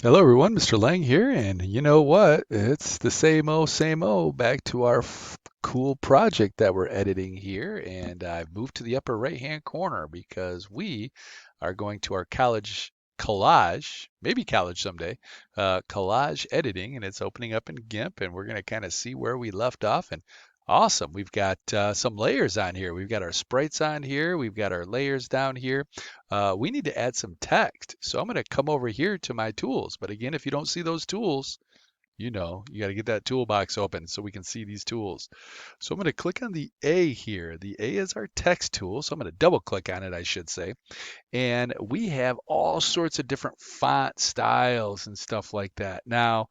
Hello everyone, Mr. Lang here, and you know what? It's the same old, back to our cool project that we're editing here, and I've moved to the upper right-hand corner because we are going to our collage, maybe college someday, collage editing, and it's opening up in GIMP, and we're going to kind of see where we left off. And awesome, we've got some layers on here. We've got our sprites on here. We've got our layers down here. We need to add some text. So I'm going to come over here to my tools. But again, if you don't see those tools, you got to get that toolbox open so we can see these tools. So I'm going to click on the A here. The A is our text tool. So I'm going to double click on it, I should say. And we have all sorts of different font styles and stuff like that. Now,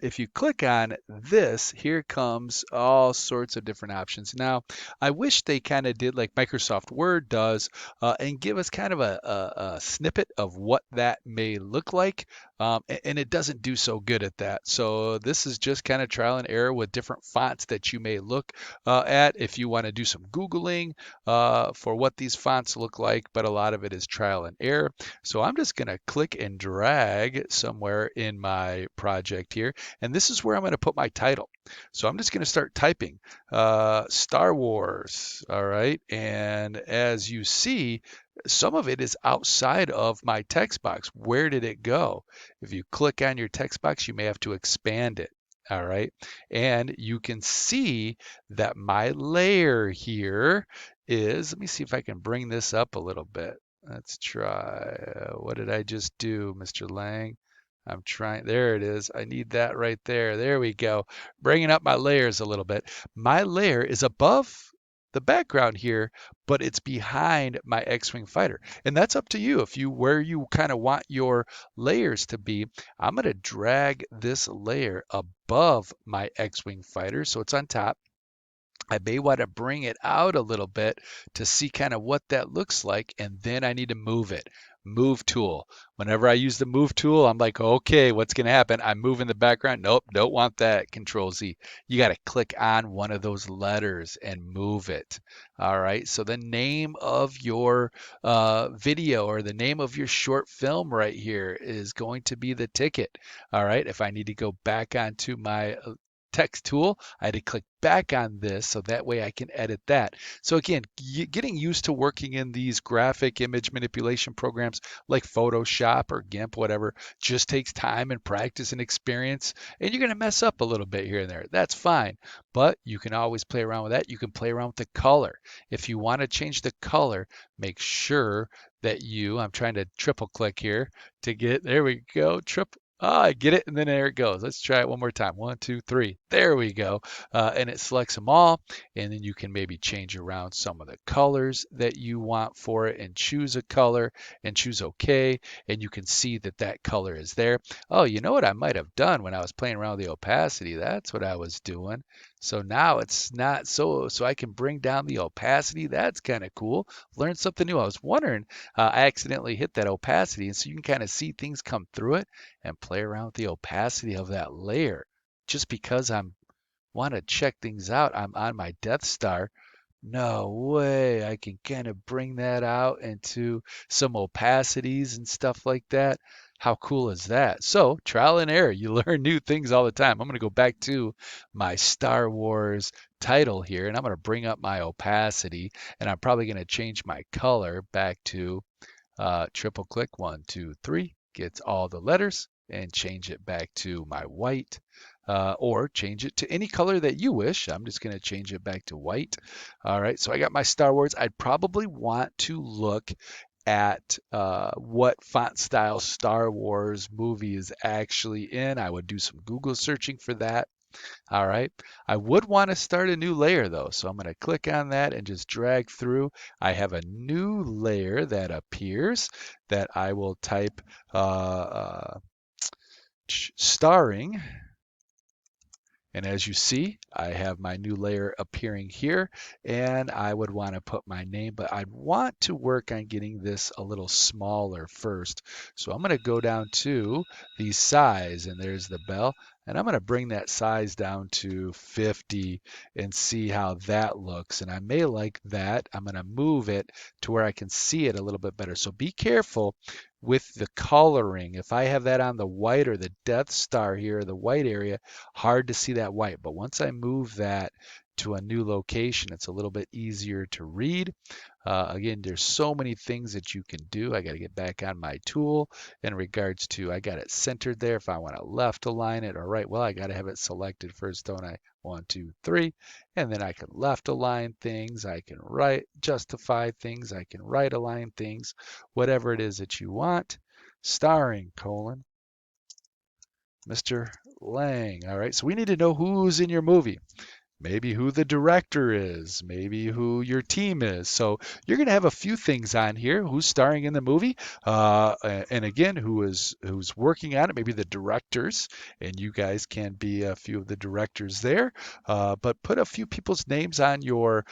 if you click on this, here comes all sorts of different options. Now, I wish they kind of did like Microsoft Word does and give us kind of a snippet of what that may look like. And it doesn't do so good at that. So this is just kind of trial and error with different fonts that you may look at if you want to do some Googling for what these fonts look like, but a lot of it is trial and error. So I'm just going to click and drag somewhere in my project here, and this is where I'm going to put my title. So I'm just going to start typing Star Wars, all right? And as you see, some of it is outside of my text box. Where did it go? If you click on your text box, you may have to expand it. All right. And you can see that my layer here is, let me see if I can bring this up a little bit. Let's try. What did I just do, Mr. Lang? I'm trying. There it is. I need that right there. There we go. Bringing up my layers a little bit. My layer is above the background here, but it's behind my X-Wing fighter. And that's up to you if you where you kind of want your layers to be. I'm going to drag this layer above my X-Wing fighter so it's on top. I may want to bring it out a little bit to see kind of what that looks like, and then I need to move it. Move tool. Whenever I use the move tool, I'm like, okay, what's going to happen? I'm moving the background. Nope, don't want that. Control Z. You got to click on one of those letters and move it. All right. So the name of your video or the name of your short film right here is going to be the ticket. All right. If I need to go back onto my text tool, I had to click back on this so that way I can edit that. So again, getting used to working in these graphic image manipulation programs like Photoshop or GIMP, whatever, just takes time and practice and experience. And you're going to mess up a little bit here and there. That's fine. But you can always play around with that. You can play around with the color. If you want to change the color, make sure that I'm trying to triple click here to get, there we go, triple. Ah, I get it, and then there it goes. Let's try it one more time. One, two, three. There we go. And it selects them all, and then you can maybe change around some of the colors that you want for it and choose a color and choose OK, and you can see that that color is there. Oh, you know what I might have done when I was playing around with the opacity? That's what I was doing. So now it's not so I can bring down the opacity. That's kind of cool. Learn something new. I was wondering, I accidentally hit that opacity, and so you can kind of see things come through it and play around with the opacity of that layer. Just because I'm want to check things out, I'm on my Death Star. No way. I can kind of bring that out into some opacities and stuff like that. How cool is that? So, trial and error. You learn new things all the time. I'm going to go back to my Star Wars title here, and I'm going to bring up my opacity, and I'm probably going to change my color back to triple click, one, two, three, gets all the letters, and change it back to my white, or change it to any color that you wish. I'm just going to change it back to white. All right, so I got my Star Wars. I'd probably want to look at what font style Star Wars movie is actually in. I would do some Google searching for that. All right. I would want to start a new layer though. So I'm going to click on that and just drag through. I have a new layer that appears that I will type starring. And as you see, I have my new layer appearing here, and I would want to put my name, but I'd want to work on getting this a little smaller first. So I'm going to go down to the size, and there's the bell. And I'm going to bring that size down to 50 and see how that looks. And I may like that. I'm going to move it to where I can see it a little bit better. So be careful with the coloring. If I have that on the white or the Death Star here, the white area, hard to see that white. But once I move that to a new location, it's a little bit easier to read. Again, there's so many things that you can do. I got to get back on my tool in regards to, I got it centered there. If I want to left align it or right, well, I got to have it selected first, don't I? One, two, three. And then I can left align things. I can right justify things. I can right align things, whatever it is that you want. Starring, colon, Mr. Lang. All right. So we need to know who's in your movie, maybe who the director is, maybe who your team is. So you're going to have a few things on here: who's starring in the movie, and again, who's working on it. Maybe the directors, and you guys can be a few of the directors there. But put a few people's names uh, on your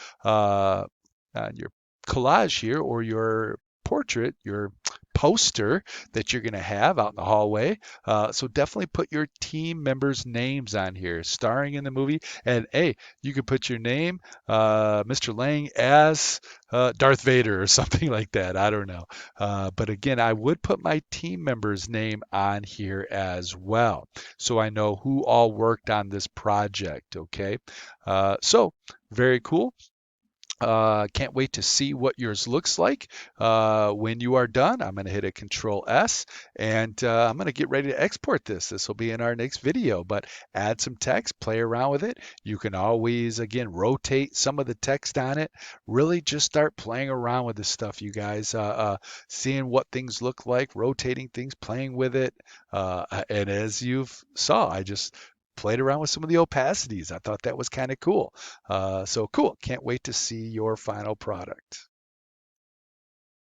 collage here, or your portrait, your poster that you're going to have out in the hallway. So definitely put your team members' names on here, starring in the movie. And hey, you could put your name, Mr. Lang, as Darth Vader or something like that. I don't know. But again, I would put my team member's name on here as well, so I know who all worked on this project. Okay. So very cool. Can't wait to see what yours looks like when you are done. I'm going to hit a Control S, and I'm going to get ready to export this. This will be in our next video, but add some text, play around with it. You can always, again, rotate some of the text on it. Really just start playing around with this stuff, you guys. Seeing what things look like, rotating things, playing with it. And as you've saw, I just played around with some of the opacities. I thought that was kind of cool. So cool. Can't wait to see your final product.